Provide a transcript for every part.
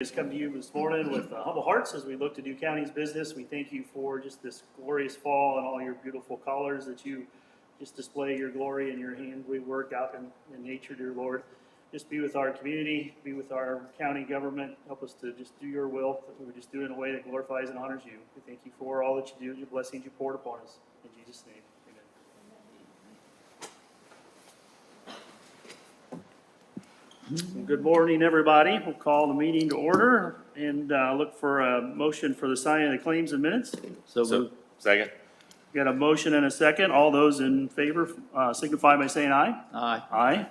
Just come to you this morning with humble hearts as we look to do county's business. We thank you for just this glorious fall and all your beautiful colors that you just display your glory and your handly work out in nature, dear Lord. Just be with our community, be with our county government. Help us to just do your will, that we would just do it in a way that glorifies and honors you. We thank you for all that you do, your blessings you poured upon us. In Jesus' name, amen. Good morning, everybody. We'll call the meeting to order and look for a motion for the signing of the claims and minutes. So second. Got a motion and a second. All those in favor signify by saying aye. Aye. Aye.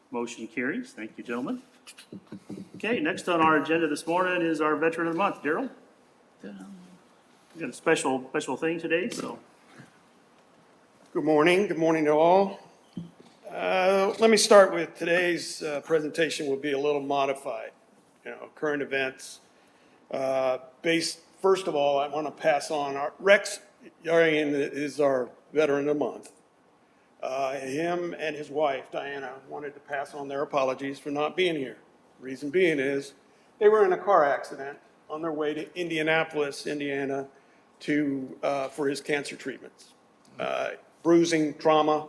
Motion carries. Thank you, gentlemen. Okay, next on our agenda this morning is our Veteran of the Month. Daryl? We got a special thing today, so. Good morning to all. Let me start with today's presentation will be a little modified, current events. First of all, I want to pass on Rex Yarian is our Veteran of the Month. Him and his wife, Diana, wanted to pass on their apologies for not being here. Reason being is they were in a car accident on their way to Indianapolis, Indiana, for his cancer treatments. Bruising, trauma,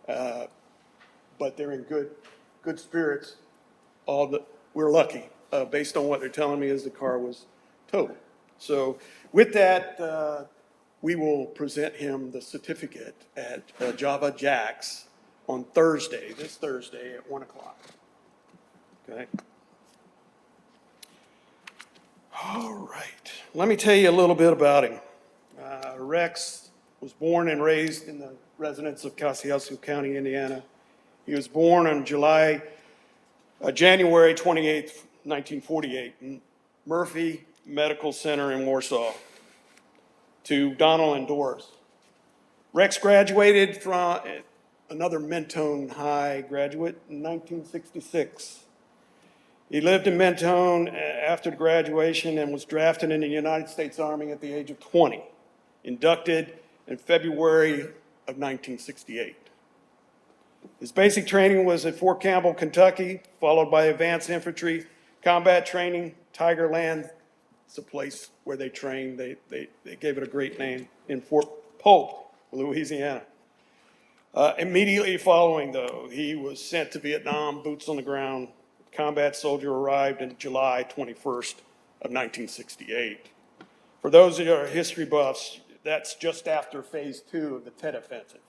but they're in good spirits. We're lucky, based on what they're telling me, is the car was totaled. So with that, we will present him the certificate at Java Jacks on this Thursday at 1 o'clock. Okay. All right. Let me tell you a little bit about him. Rex was born and raised in the residence of Kosciuszko County, Indiana. He was born on January 28th, 1948, in Murphy Medical Center in Warsaw, to Donald and Doris. Rex graduated from another Mentone High graduate in 1966. He lived in Mentone after graduation and was drafted in the United States Army at the age of 20, inducted in February of 1968. His basic training was at Fort Campbell, Kentucky, followed by advanced infantry, combat training, Tigerland. It's a place where they train. They gave it a great name, in Fort Polk, Louisiana. Immediately following, though, he was sent to Vietnam, boots on the ground. Combat soldier arrived on July 21st of 1968. For those of you who are history buffs, that's just after phase 2 of the Tet Offensive.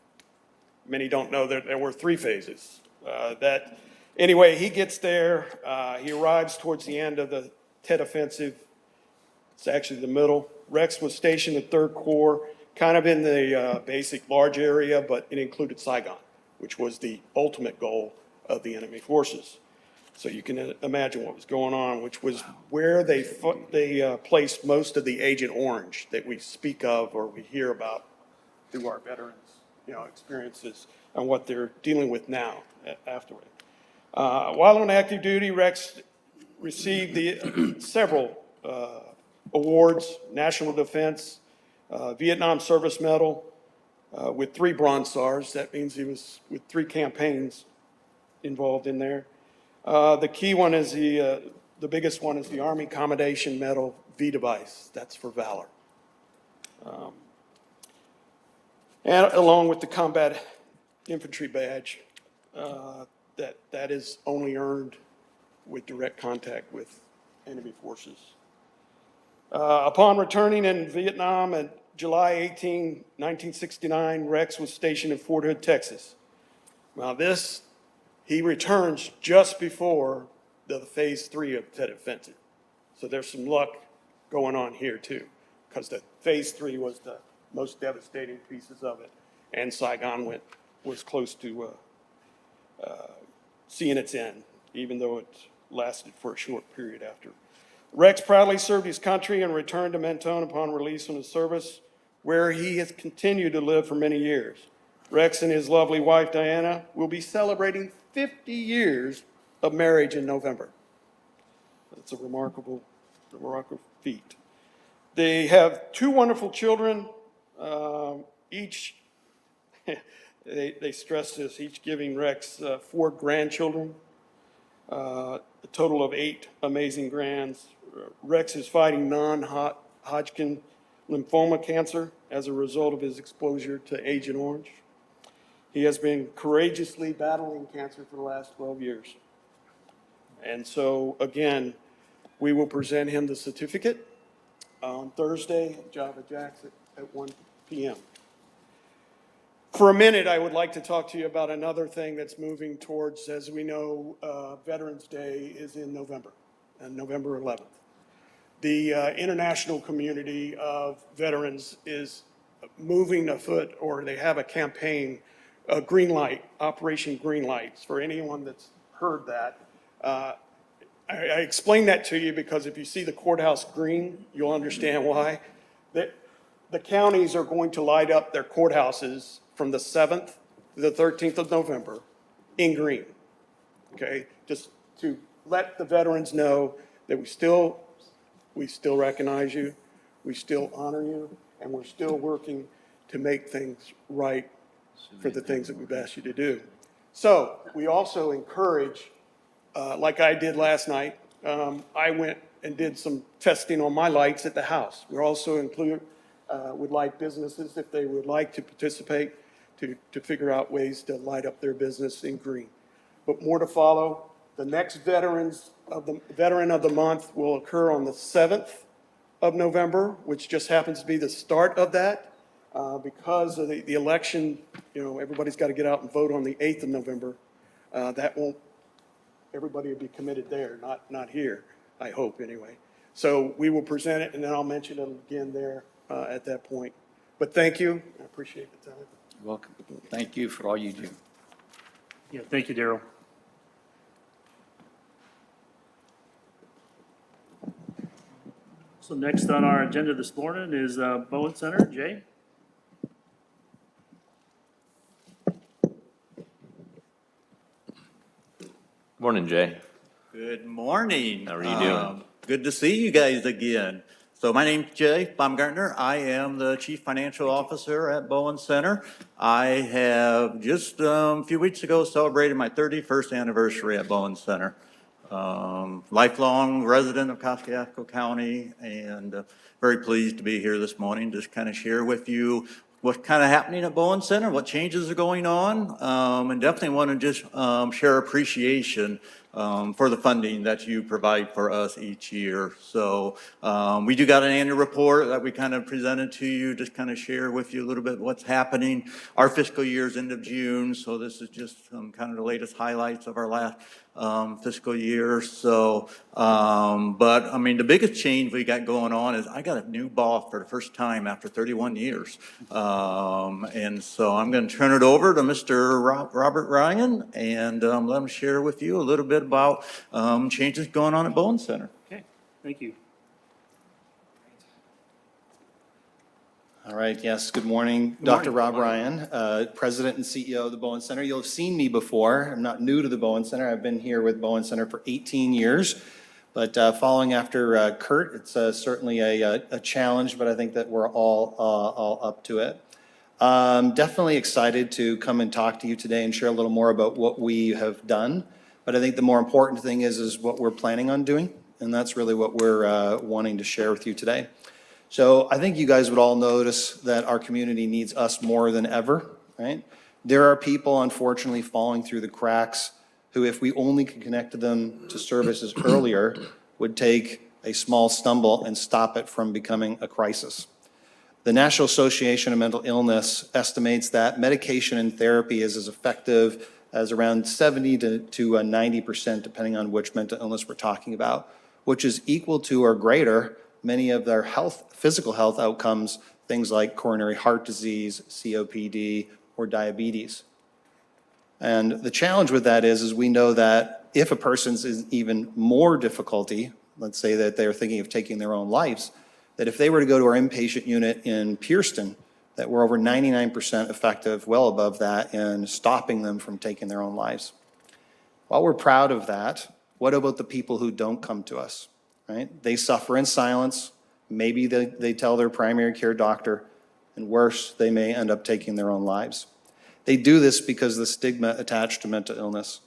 Many don't know that there were 3 phases. Anyway, he gets there. He arrives towards the end of the Tet Offensive. It's actually the middle. Rex was stationed at 3rd Corps, kind of in the basic large area, but it included Saigon, which was the ultimate goal of the enemy forces. So you can imagine what was going on, which was where they placed most of the Agent Orange that we speak of or we hear about through our veterans, experiences and what they're dealing with now afterward. While on active duty, Rex received several awards: National Defense, Vietnam Service Medal, with 3 Bronze Stars. That means he was with 3 campaigns involved in there. The key one is the biggest one is the Army Commendation Medal V-Device. That's for valor. And along with the Combat Infantry Badge, that is only earned with direct contact with enemy forces. Upon returning in Vietnam on July 18, 1969, Rex was stationed at Fort Hood, Texas. Now he returns just before the phase 3 of Tet Offensive. So there's some luck going on here too, because the phase 3 was the most devastating pieces of it, and Saigon was close to seeing its end, even though it lasted for a short period after. Rex proudly served his country and returned to Mentone upon release from his service, where he has continued to live for many years. Rex and his lovely wife, Diana, will be celebrating 50 years of marriage in November. That's a remarkable feat. They have 2 wonderful children, each, they stress this, each giving Rex 4 grandchildren. a total of 8 amazing grands. Rex is fighting non-Hodgkin lymphoma cancer as a result of his exposure to Agent Orange. He has been courageously battling cancer for the last 12 years. And so, again, we will present him the certificate on Thursday at Java Jacks at 1 p.m. For a minute, I would like to talk to you about another thing that's moving towards, as we know, Veterans Day is in November, and November 11th. The international community of veterans is moving afoot, or they have a campaign, Green Light, Operation Green Lights. For anyone that's heard that, I explain that to you because if you see the courthouse green, you'll understand why. The counties are going to light up their courthouses from the 7th to the 13th of November in green, okay? Just to let the veterans know that we still recognize you, we still honor you, and we're still working to make things right for the things that we've asked you to do. So we also encourage, like I did last night, I went and did some testing on my lights at the house. We're also would like businesses, if they would like to participate, to figure out ways to light up their business in green. But more to follow. The next Veteran of the Month will occur on the 7th of November, which just happens to be the start of that. Because of the election, everybody's got to get out and vote on the 8th of November. Everybody will be committed there, not here, I hope anyway. So we will present it, and then I'll mention it again there at that point. But thank you. I appreciate the time. You're welcome. Thank you for all you do. Yeah, thank you, Daryl. So next on our agenda this morning is Bowen Center. Jay? Morning, Jay. Good morning. How are you doing? Good to see you guys again. So my name's Jay Baumgartner. I am the Chief Financial Officer at Bowen Center. I have just a few weeks ago celebrated my 31st anniversary at Bowen Center. Lifelong resident of Kosciuszko County, and very pleased to be here this morning, just kind of share with you what's kind of happening at Bowen Center, what changes are going on, and definitely want to just share appreciation for the funding that you provide for us each year. So we do got an annual report that we kind of presented to you, just kind of share with you a little bit what's happening. Our fiscal year's end of June, so this is just kind of the latest highlights of our last fiscal year. So, but I mean, the biggest change we got going on is I got a new boss for the first time after 31 years. And so I'm going to turn it over to Mr. Robert Ryan and let him share with you a little bit about changes going on at Bowen Center. Okay, thank you. All right, yes, good morning. Dr. Rob Ryan, President and CEO of the Bowen Center. You'll have seen me before. I'm not new to the Bowen Center. I've been here with Bowen Center for 18 years. But following after Kurt, it's certainly a challenge, but I think that we're all up to it. Definitely excited to come and talk to you today and share a little more about what we have done. But I think the more important thing is what we're planning on doing. And that's really what we're wanting to share with you today. So I think you guys would all notice that our community needs us more than ever, right? There are people, unfortunately, falling through the cracks who, if we only could connect them to services earlier, would take a small stumble and stop it from becoming a crisis. The National Association of Mental Illness estimates that medication and therapy is as effective as around 70 to 90%, depending on which mental illness we're talking about, which is equal to or greater many of their physical health outcomes, things like coronary heart disease, COPD, or diabetes. And the challenge with that is we know that if a person's in even more difficulty, let's say that they're thinking of taking their own lives, that if they were to go to our inpatient unit in Pearston, that we're over 99% effective, well above that, in stopping them from taking their own lives. While we're proud of that, what about the people who don't come to us? Right? They suffer in silence. Maybe they tell their primary care doctor, and worse, they may end up taking their own lives. They do this because of the stigma attached to mental illness.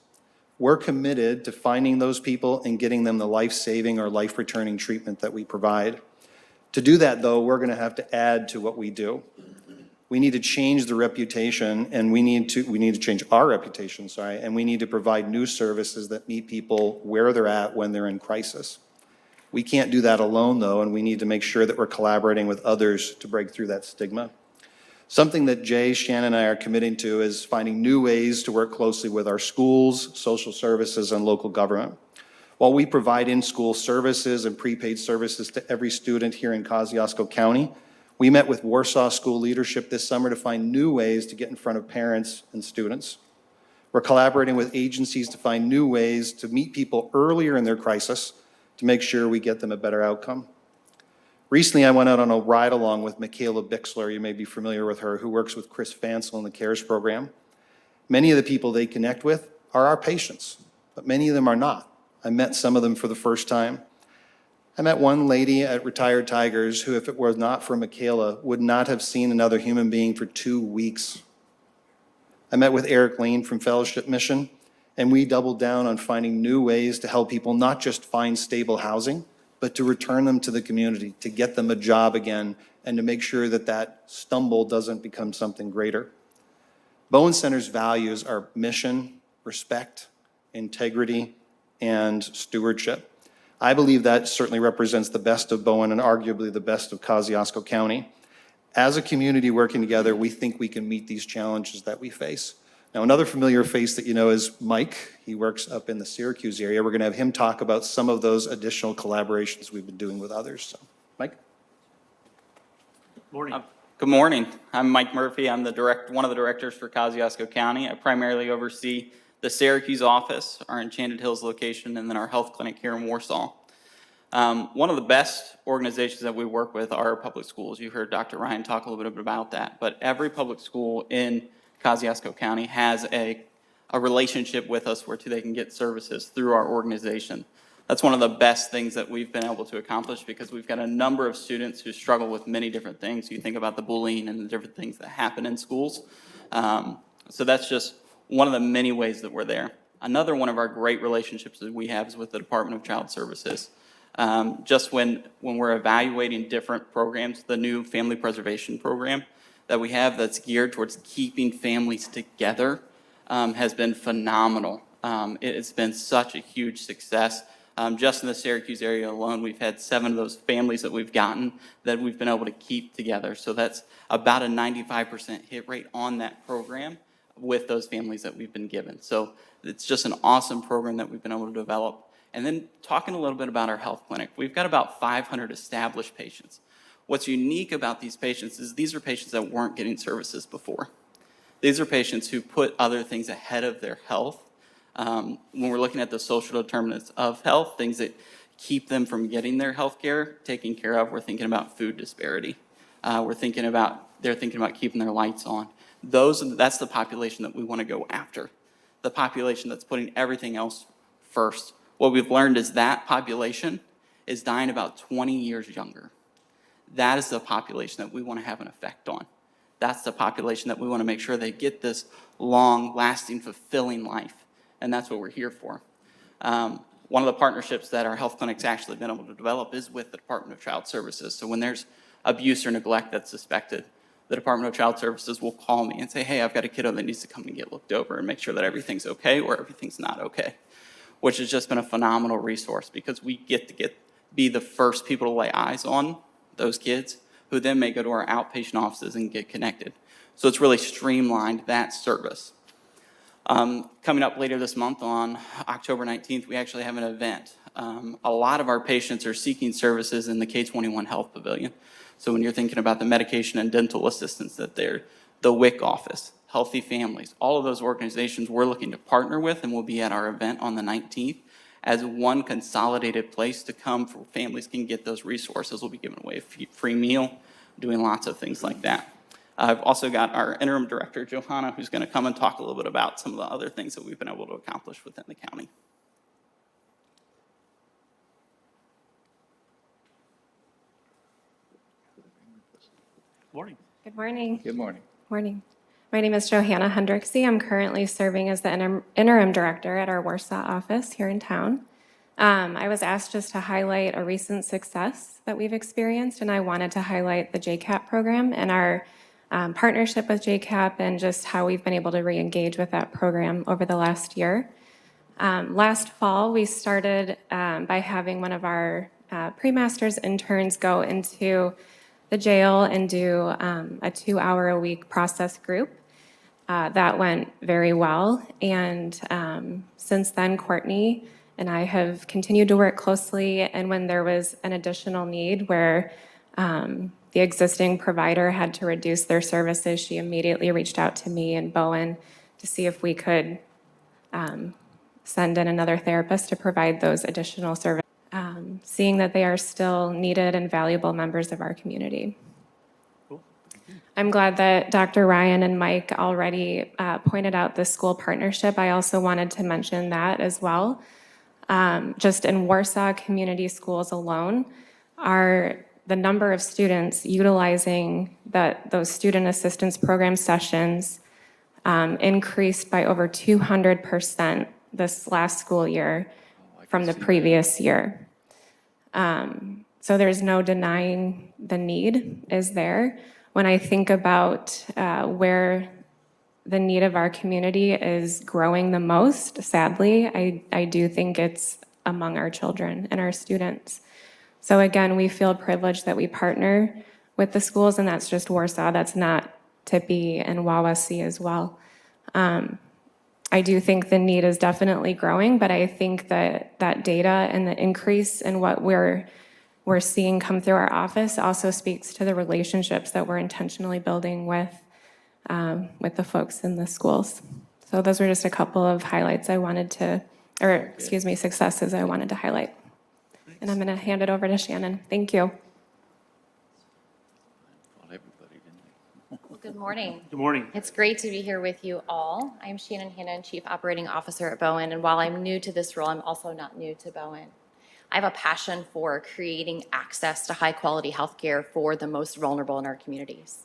We're committed to finding those people and getting them the life-saving or life-returning treatment that we provide. To do that, though, we're going to have to add to what we do. We need to change the reputation, and we need to change our reputation, and we need to provide new services that meet people where they're at when they're in crisis. We can't do that alone, though, and we need to make sure that we're collaborating with others to break through that stigma. Something that Jay, Shannon, and I are committing to is finding new ways to work closely with our schools, social services, and local government. While we provide in-school services and prepaid services to every student here in Kosciuszko County, we met with Warsaw School leadership this summer to find new ways to get in front of parents and students. We're collaborating with agencies to find new ways to meet people earlier in their crisis to make sure we get them a better outcome. Recently, I went out on a ride-along with Michaela Bixler, you may be familiar with her, who works with Chris Fansel in the CARES program. Many of the people they connect with are our patients, but many of them are not. I met some of them for the first time. I met one lady at Retired Tigers who, if it were not for Michaela, would not have seen another human being for 2 weeks. I met with Eric Lane from Fellowship Mission, and we doubled down on finding new ways to help people not just find stable housing, but to return them to the community, to get them a job again, and to make sure that that stumble doesn't become something greater. Bowen Center's values are mission, respect, integrity, and stewardship. I believe that certainly represents the best of Bowen and arguably the best of Kosciuszko County. As a community working together, we think we can meet these challenges that we face. Now, another familiar face that you know is Mike. He works up in the Syracuse area. We're going to have him talk about some of those additional collaborations we've been doing with others. So, Mike? Morning. Good morning. I'm Mike Murphy. I'm one of the directors for Kosciuszko County. I primarily oversee the Syracuse office, our Enchanted Hills location, and then our health clinic here in Warsaw. One of the best organizations that we work with are public schools. You heard Dr. Ryan talk a little bit about that, but every public school in Kosciuszko County has a relationship with us where they can get services through our organization. That's one of the best things that we've been able to accomplish because we've got a number of students who struggle with many different things. You think about the bullying and the different things that happen in schools. So that's just one of the many ways that we're there. Another one of our great relationships that we have is with the Department of Child Services. Just when we're evaluating different programs, the new family preservation program that we have that's geared towards keeping families together has been phenomenal. It's been such a huge success. Just in the Syracuse area alone, we've had 7 of those families that we've gotten that we've been able to keep together. So that's about a 95% hit rate on that program with those families that we've been given. So it's just an awesome program that we've been able to develop. And then talking a little bit about our health clinic, we've got about 500 established patients. What's unique about these patients is these are patients that weren't getting services before. These are patients who put other things ahead of their health. When we're looking at the social determinants of health, things that keep them from getting their health care taken care of, we're thinking about food disparity. They're thinking about keeping their lights on. That's the population that we want to go after. The population that's putting everything else first. What we've learned is that population is dying about 20 years younger. That is the population that we want to have an effect on. That's the population that we want to make sure they get this long, lasting, fulfilling life. And that's what we're here for. One of the partnerships that our health clinic's actually been able to develop is with the Department of Child Services. So when there's abuse or neglect that's suspected, the Department of Child Services will call me and say, hey, I've got a kiddo that needs to come and get looked over and make sure that everything's okay or everything's not okay, which has just been a phenomenal resource because we get to be the first people to lay eyes on those kids who then may go to our outpatient offices and get connected. So it's really streamlined that service. Coming up later this month on October 19th, we actually have an event. A lot of our patients are seeking services in the K-21 Health Pavilion. So when you're thinking about the medication and dental assistance the WIC office, Healthy Families, all of those organizations we're looking to partner with and we'll be at our event on the 19th as one consolidated place to come for families can get those resources. We'll be giving away a free meal, doing lots of things like that. I've also got our interim director, Johanna, who's going to come and talk a little bit about some of the other things that we've been able to accomplish within the county. Morning. Good morning. Good morning. Morning. My name is Johanna Hendricksey. I'm currently serving as the interim director at our Warsaw office here in town. I was asked just to highlight a recent success that we've experienced, and I wanted to highlight the JCAP program and our partnership with JCAP and just how we've been able to re-engage with that program over the last year. Last fall, we started by having one of our pre-masters interns go into the jail and do a 2-hour-a-week process group. That went very well. And since then, Courtney and I have continued to work closely. And when there was an additional need where the existing provider had to reduce their services, she immediately reached out to me and Bowen to see if we could send in another therapist to provide those additional services, seeing that they are still needed and valuable members of our community. I'm glad that Dr. Ryan and Mike already pointed out the school partnership. I also wanted to mention that as well. Just in Warsaw Community Schools alone, the number of students utilizing those student assistance program sessions increased by over 200% this last school year from the previous year. So there's no denying the need is there. When I think about where the need of our community is growing the most, sadly, I do think it's among our children and our students. So again, we feel privileged that we partner with the schools, and that's just Warsaw. That's not Tippy and Wawasee as well. I do think the need is definitely growing, but I think that that data and the increase in what we're seeing come through our office also speaks to the relationships that we're intentionally building with the folks in the schools. So those were just a couple of highlights I wanted to, or excuse me, successes I wanted to highlight. And I'm going to hand it over to Shannon. Thank you. Well, good morning. Good morning. It's great to be here with you all. I'm Shannon Hannon, Chief Operating Officer at Bowen, and while I'm new to this role, I'm also not new to Bowen. I have a passion for creating access to high-quality healthcare for the most vulnerable in our communities.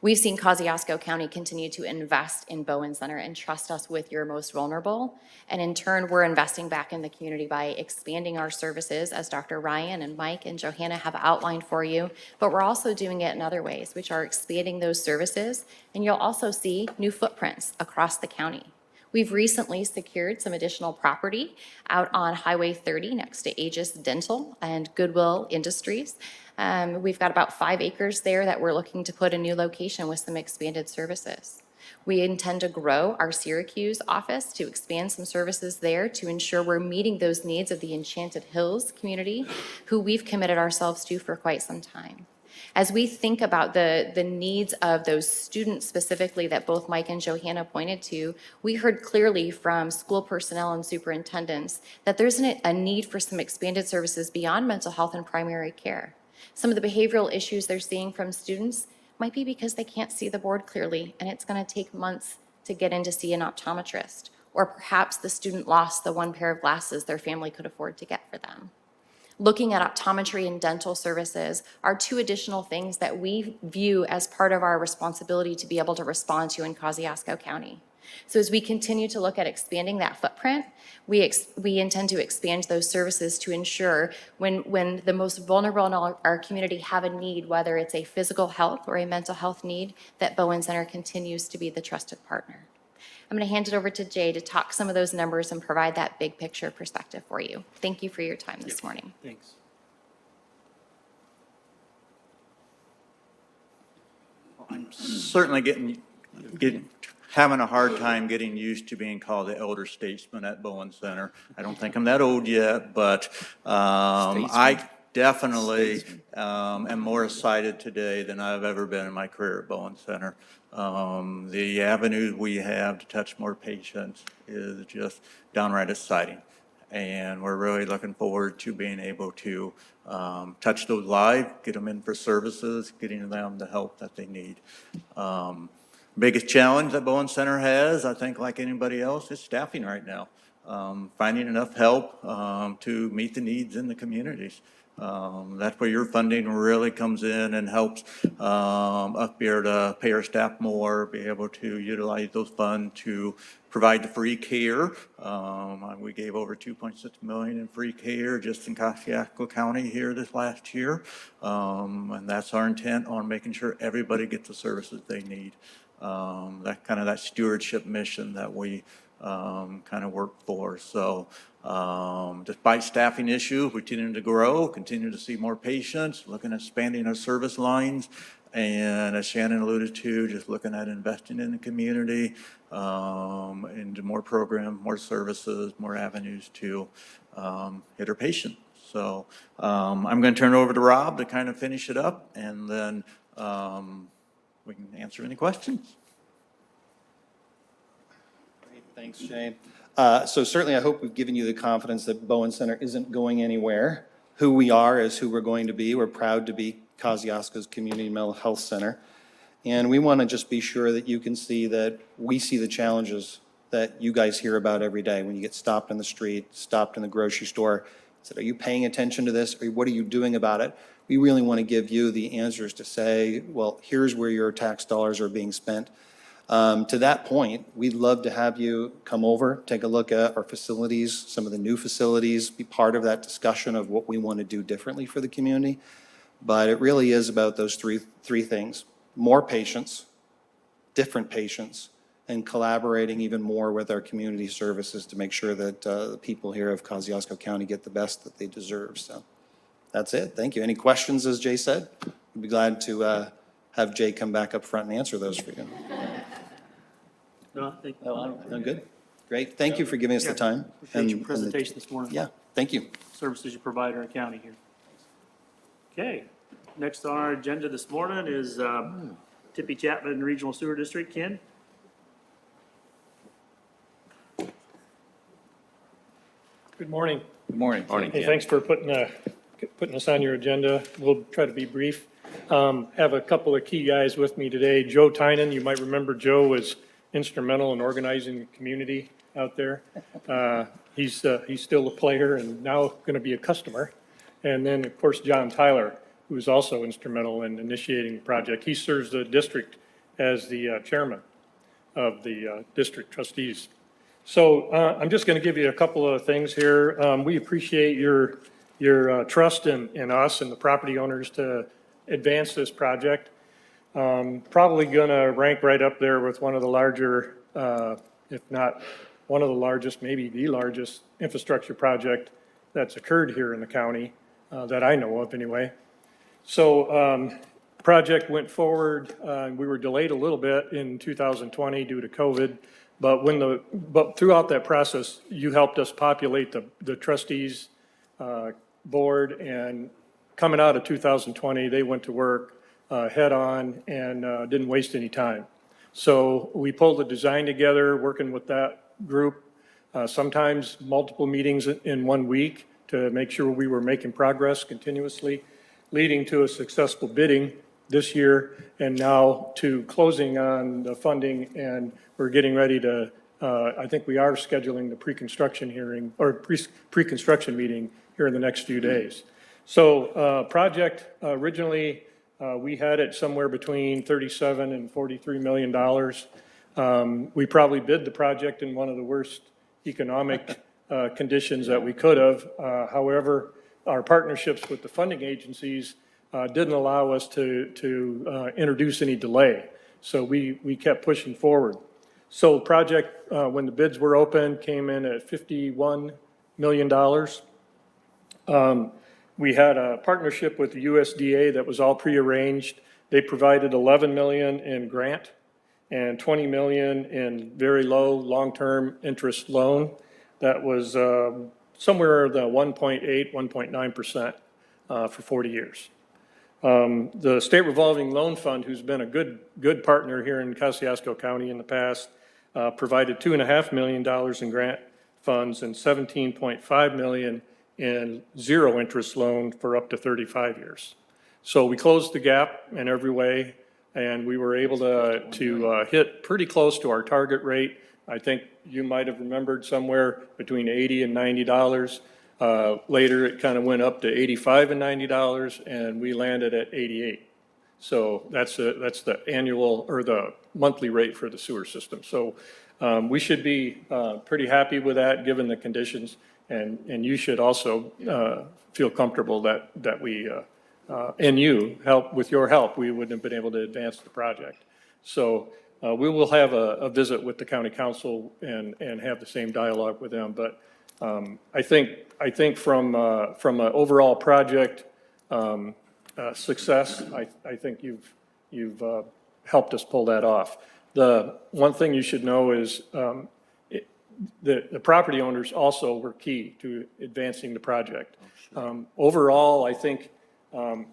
We've seen Kosciuszko County continue to invest in Bowen Center and trust us with your most vulnerable. And in turn, we're investing back in the community by expanding our services, as Dr. Ryan and Mike and Johanna have outlined for you. But we're also doing it in other ways, which are expanding those services. And you'll also see new footprints across the county. We've recently secured some additional property out on Highway 30 next to Aegis Dental and Goodwill Industries. We've got about 5 acres there that we're looking to put a new location with some expanded services. We intend to grow our Syracuse office to expand some services there to ensure we're meeting those needs of the Enchanted Hills community, who we've committed ourselves to for quite some time. As we think about the needs of those students specifically that both Mike and Johanna pointed to, we heard clearly from school personnel and superintendents that there's a need for some expanded services beyond mental health and primary care. Some of the behavioral issues they're seeing from students might be because they can't see the board clearly, and it's going to take months to get in to see an optometrist. Or perhaps the student lost the one pair of glasses their family could afford to get for them. Looking at optometry and dental services are 2 additional things that we view as part of our responsibility to be able to respond to in Kosciuszko County. So as we continue to look at expanding that footprint, we intend to expand those services to ensure when the most vulnerable in our community have a need, whether it's a physical health or a mental health need, that Bowen Center continues to be the trusted partner. I'm going to hand it over to Jay to talk some of those numbers and provide that big picture perspective for you. Thank you for your time this morning. Thanks. I'm certainly having a hard time getting used to being called the elder statesman at Bowen Center. I don't think I'm that old yet, but I definitely am more excited today than I've ever been in my career at Bowen Center. The avenue we have to touch more patients is just downright exciting. And we're really looking forward to being able to touch those lives, get them in for services, getting them the help that they need. Biggest challenge that Bowen Center has, I think like anybody else, is staffing right now. Finding enough help to meet the needs in the communities. That's where your funding really comes in and helps us be able to pay our staff more, be able to utilize those funds to provide the free care. We gave over 2.6 million in free care just in Kosciuszko County here this last year. And that's our intent on making sure everybody gets the services they need. That stewardship mission that we kind of work for. So despite staffing issues, we continue to grow, continue to see more patients, looking at expanding our service lines. And as Shannon alluded to, just looking at investing in the community, into more programs, more services, more avenues to hit our patients. So I'm going to turn it over to Rob to kind of finish it up, and then we can answer any questions. Great, thanks, Jay. So certainly I hope we've given you the confidence that Bowen Center isn't going anywhere. Who we are is who we're going to be. We're proud to be Kosciuszko's Community Mental Health Center. And we want to just be sure that you can see that we see the challenges that you guys hear about every day when you get stopped in the street, stopped in the grocery store. Said, are you paying attention to this? Or what are you doing about it? We really want to give you the answers to say, well, here's where your tax dollars are being spent. To that point, we'd love to have you come over, take a look at our facilities, some of the new facilities, be part of that discussion of what we want to do differently for the community. But it really is about those three things: more patients, different patients, and collaborating even more with our community services to make sure that the people here of Kosciuszko County get the best that they deserve. So that's it. Thank you. Any questions, as Jay said? We'd be glad to have Jay come back up front and answer those for you. No, I think, No, good. Great. Thank you for giving us the time. appreciate your and the- presentation this morning. Yeah, thank you. Services you provide in our county here. Okay, next on our agenda this morning is Tippy Chapman Regional Sewer District. Ken? Good morning. Good morning. Morning, Hey, Ken. thanks for putting us on your agenda. We'll try to be brief. Have a couple of key guys with me today. Joe Tynan, you might remember Joe was instrumental in organizing the community out there. He's still a player and now going to be a customer. And then, of course, John Tyler, who's also instrumental in initiating the project. He serves the district as the chairman of the district trustees. So I'm just going to give you a couple of things here. We appreciate your trust in us and the property owners to advance this project. Probably going to rank right up there with one of the larger, if not one of the largest, maybe the largest infrastructure project that's occurred here in the county, that I know of anyway. So project went forward. We were delayed a little bit in 2020 due to COVID. But throughout that process, you helped us populate the trustees board, and coming out of 2020, they went to work head on and didn't waste any time. So we pulled the design together, working with that group, sometimes multiple meetings in 1 week to make sure we were making progress continuously, leading to a successful bidding this year, and now to closing on the funding, and we're getting ready to, I think we are scheduling the pre-construction hearing, or pre-construction meeting here in the next few days. So project, originally, we had it somewhere between $37 and $43 million. We probably bid the project in one of the worst economic conditions that we could have. However, our partnerships with the funding agencies didn't allow us to introduce any delay. So we kept pushing forward. So the project, when the bids were open, came in at $51 million. We had a partnership with the USDA that was all prearranged. They provided $11 million in grant and $20 million in very low long-term interest loan. That was somewhere the 1.8, 1.9% for 40 years. The State Revolving Loan Fund, who's been a good partner here in Kosciuszko County in the past, provided $2.5 million in grant funds and $17.5 million in zero interest loan for up to 35 years. So we closed the gap in every way, and we were able to hit pretty close to our target rate. I think you might have remembered somewhere between $80 and $90. Later, it kind of went up to $85 and $90, and we landed at 88. So that's the annual or the monthly rate for the sewer system. So we should be pretty happy with that, given the conditions. And you should also feel comfortable that we, and you, with your help, we wouldn't have been able to advance the project. So we will have a visit with the county council and have the same dialogue with them. But I think from an overall project success, I think you've helped us pull that off. The one thing you should know is the property owners also were key to advancing the project. Overall, I think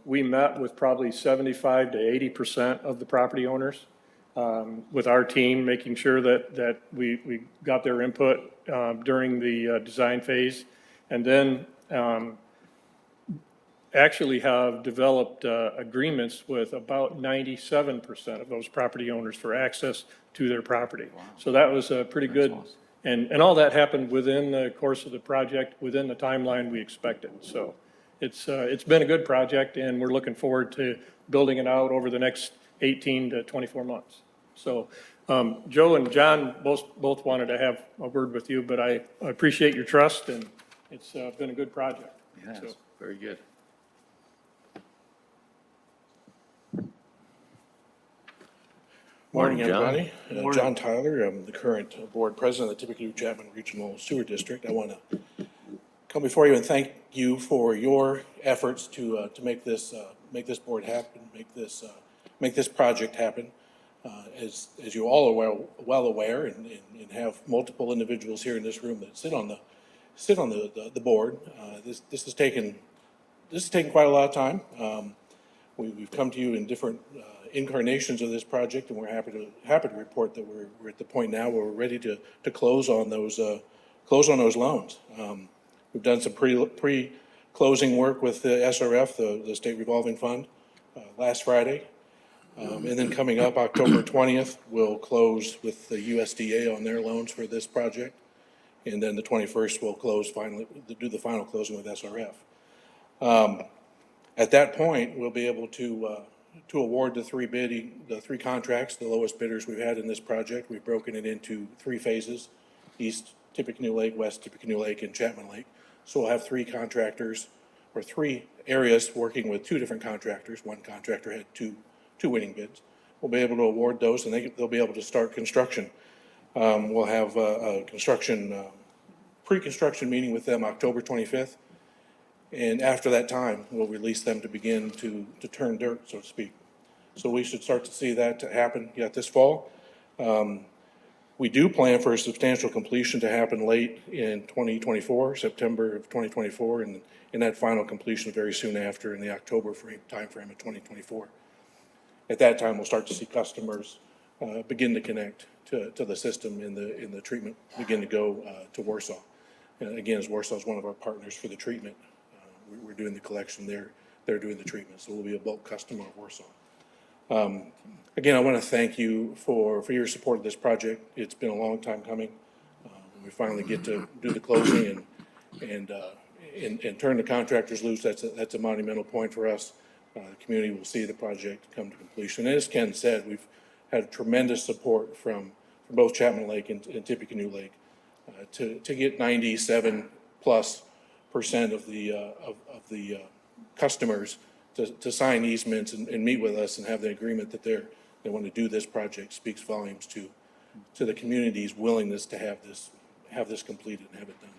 we met with probably 75 to 80% of the property owners with our team, making sure that we got their input during the design phase. And then actually have developed agreements with about 97% of those property owners for access to their property. So that was pretty good. And all that happened within the course of the project, within the timeline we expected. So it's been a good project, and we're looking forward to building it out over the next 18 to 24 months. So Joe and John both wanted to have a word with you, but I appreciate your trust, and it's been a good project. Yes, So- very good. Morning, Morning, John. everybody. John Tyler, I'm the current board president of the Tippecanoe-Chapman Regional Sewer District. I want to come before you and thank you for your efforts to make this board happen, make this project happen. As you all are well aware, and have multiple individuals here in this room that sit on the board, this has taken quite a lot of time. We've come to you in different incarnations of this project, and we're happy to report that we're at the point now where we're ready to close on those loans. We've done some pre-closing work with the SRF, the State Revolving Fund, last Friday. And then coming up October 20th, we'll close with the USDA on their loans for this project. And then the 21st, we'll do the final closing with SRF. At that point, we'll be able to award the three contracts, the lowest bidders we've had in this project. We've broken it into 3 phases: East Tippecanoe Lake, West Tippecanoe Lake, and Chapman Lake. So we'll have 3 contractors, or 3 areas working with 2 different contractors. One contractor had two winning bids. We'll be able to award those, and they'll be able to start construction. We'll have a pre-construction meeting with them October 25th. And after that time, we'll release them to begin to turn dirt, so to speak. So we should start to see that to happen yet this fall. We do plan for a substantial completion to happen late in 2024, September of 2024, and that final completion very soon after in the October timeframe of 2024. At that time, we'll start to see customers begin to connect to the system in the treatment, begin to go to Warsaw. And again, as Warsaw is one of our partners for the treatment, we're doing the collection there, they're doing the treatment, so we'll be a bulk customer of Warsaw. Again, I want to thank you for your support of this project. It's been a long time coming. We finally get to do the closing and turn the contractors loose. That's a monumental point for us. The community will see the project come to completion. And as Ken said, we've had tremendous support from both Chapman Lake and Tippecanoe Lake to get 97+% of the customers to sign easements and meet with us and have the agreement that they want to do this project. Speaks volumes to the community's willingness to have this completed and have it done.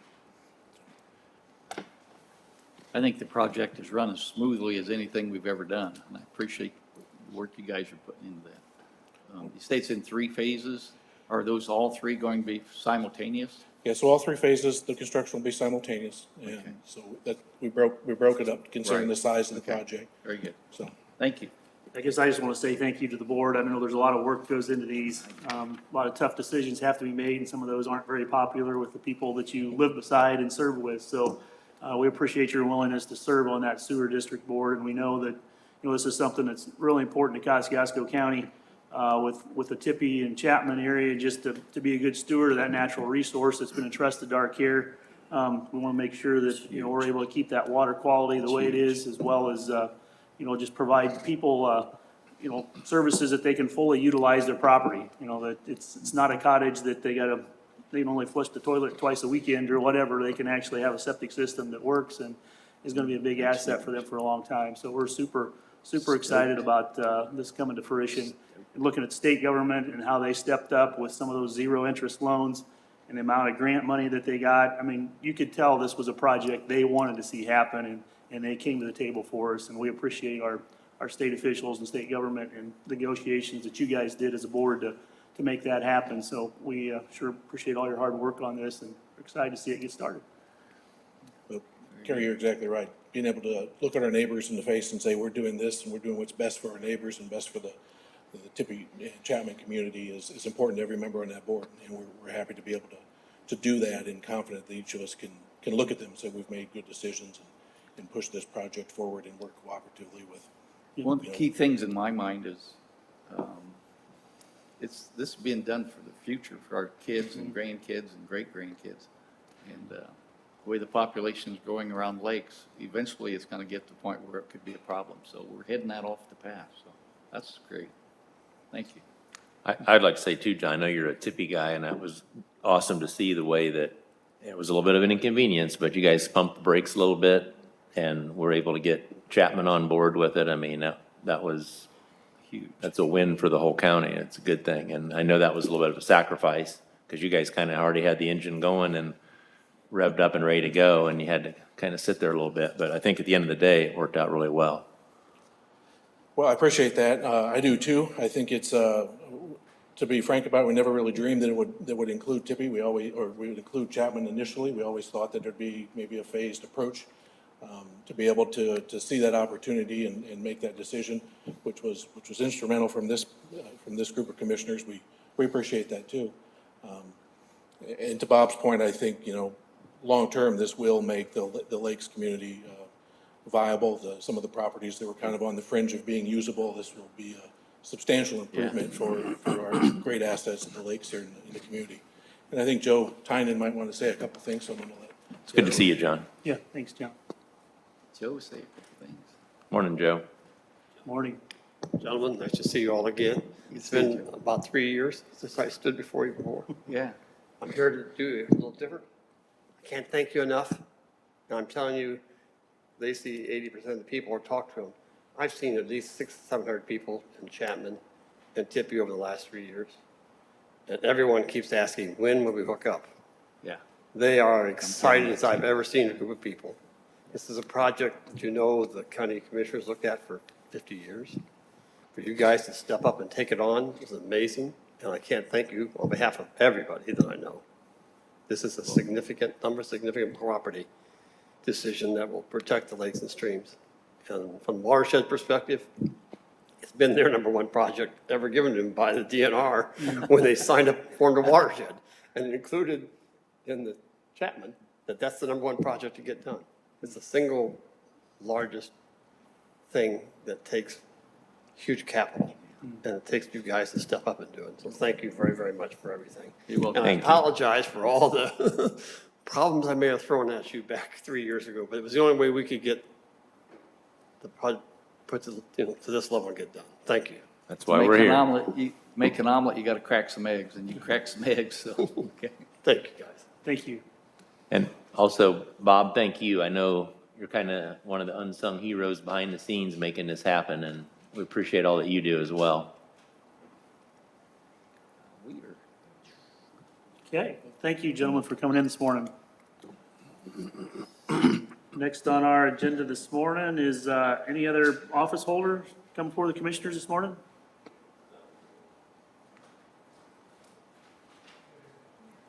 I think the project is run as smoothly as anything we've ever done, and I appreciate the work you guys are putting into that. You say it's in 3 phases. Are those all 3 going to be simultaneous? Yeah, so all 3 phases, the construction will be simultaneous. And Okay. so that we broke it up considering Right. the size of the Okay. project. Very good. So Thank you. I guess I just want to say thank you to the board. I know there's a lot of work that goes into these. A lot of tough decisions have to be made, and some of those aren't very popular with the people that you live beside and serve with. So we appreciate your willingness to serve on that sewer district board, and we know that, this is something that's really important to Kosciuszko County with the Tippy and Chapman area, just to be a good steward of that natural resource that's been entrusted to our care. We want to make sure that, you know, we're able to keep that water quality the way it is, as well as, you know, just provide people, you know, services that they can fully utilize their property. You know, that it's not a cottage that they can only flush the toilet twice a weekend or whatever. They can actually have a septic system that works and is going to be a big asset for them for a long time. So we're super excited about this coming to fruition. And looking at state government and how they stepped up with some of those zero interest loans and the amount of grant money that they got. I mean, you could tell this was a project they wanted to see happen, and they came to the table for us. And we appreciate our state officials and state government and negotiations that you guys did as a board to make that happen. So we sure appreciate all your hard work on this, and we're excited to see it get started. But Kerry, you're exactly right. Being able to look at our neighbors in the face and say, we're doing this and we're doing what's best for our neighbors and best for the Tippy Chapman community is important to every member on that board. And we're happy to be able to do that, and confident that each of us can look at them and say we've made good decisions and push this project forward and work cooperatively with. One of the key things in my mind is, this is being done for the future, for our kids and grandkids and great-grandkids. And the way the population is growing around lakes, eventually it's going to get to the point where it could be a problem. So we're heading that off the path, so that's great. Thank you. I'd like to say too, John, I know you're a Tippy guy, and that was awesome to see the way that it was a little bit of an inconvenience, but you guys pumped the brakes a little bit and were able to get Chapman on board with it. I mean, that was huge. That's a win for the whole county. It's a good thing. And I know that was a little bit of a sacrifice because you guys kind of already had the engine going and revved up and ready to go, and you had to kind of sit there a little bit. But I think at the end of the day, it worked out really well. Well, I appreciate that. I do too. I think it's, to be frank about it, we never really dreamed that it would include Tippy. We would include Chapman initially. We always thought that there'd be maybe a phased approach. To be able to see that opportunity and make that decision, which was instrumental from this group of commissioners. We appreciate that too. And to Bob's point, I think, you know, long-term, this will make the Lakes community viable. Some of the properties that were kind of on the fringe of being usable, this will be a substantial improvement for our great assets of the lakes here in the community. And I think Joe Tynan might want to say a couple things, so I'm going to let. It's good to see you, John. Yeah, thanks, John. Joe, say a couple things. Morning, Joe. Morning. Gentlemen, nice to see you all again. It's been about 3 years since I stood before you before. Yeah. I'm here to do it a little different. I can't thank you enough. And I'm telling you, they see 80% of the people or talk to them. I've seen at least 600 or 700 people in Chapman and Tippy over the last 3 years. And everyone keeps asking, when will we hook up? Yeah. They are excited as I've ever seen a group of people. This is a project that you know the county commissioners looked at for 50 years. For you guys to step up and take it on is amazing, and I can't thank you on behalf of everybody that I know. This is a significant property decision that will protect the lakes and streams. And from watershed perspective, it's been their #1 project ever given to them by the DNR when they signed up, formed a watershed, and it included in the Chapman that that's the #1 project to get done. It's the single largest thing that takes huge capital, and it takes you guys to step up and do it. So thank you very, very much for everything. You're welcome. And I Thank you. apologize for all the problems I may have thrown at you back 3 years ago, but it was the only way we could get the project put to this level and get done. Thank you. That's why Make we're an here. omelet, you make an omelet, you got to crack some eggs, and you crack some eggs, so, okay. Thank you, guys. Thank you. And also, Bob, thank you. I know you're kind of one of the unsung heroes behind the scenes making this happen, and we appreciate all that you do as well. Weird. Okay, thank you, gentlemen, for coming in this morning. Next on our agenda this morning is any other office holders come before the commissioners this morning?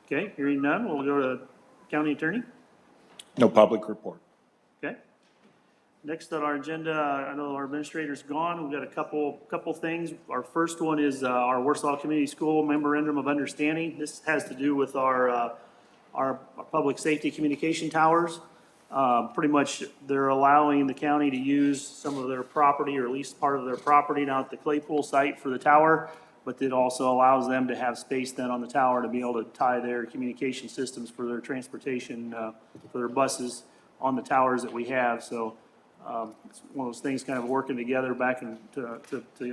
Okay, hearing none, we'll go to county attorney. No public report. Okay. Next on our agenda, I know our administrator's gone. We've got a couple things. Our first one is our Warsaw Community School Memorandum of Understanding. This has to do with our public safety communication towers. Pretty much, they're allowing the county to use some of their property, or at least part of their property down at the Claypool site for the tower. but it also allows them to have space then on the tower to be able to tie their communication systems for their transportation, for their buses on the towers that we have. So it's one of those things kind of working together back and to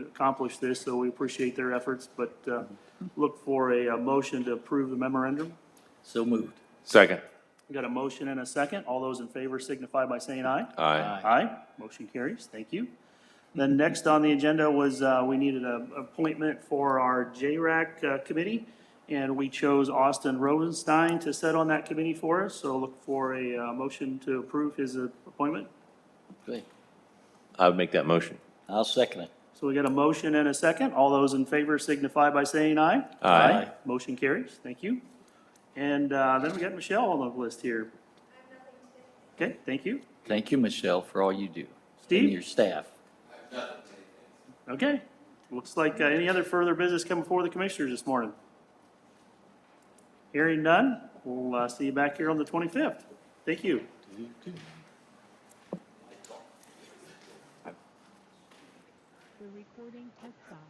accomplish this, so we appreciate their efforts, but look for a motion to approve the memorandum. So moved. Second. We got a motion and a second. All those in favor signify by saying aye. Aye. Aye. Motion carries. Thank you. Then next on the agenda was, we needed an appointment for our JRAC committee, and we chose Austin Rosenstein to sit on that committee for us. So look for a motion to approve his appointment. Okay. I would make that motion. I'll second it. So we got a motion and a second. All those in favor signify by saying aye. Aye. Motion carries. Thank you. And then we got Michelle on the list here. Okay, thank you. Thank you, Michelle, for all you do. Steve? And your staff. Okay. Looks like any other further business coming before the commissioners this morning? Hearing none, we'll see you back here on the 25th. Thank you. The recording has stopped.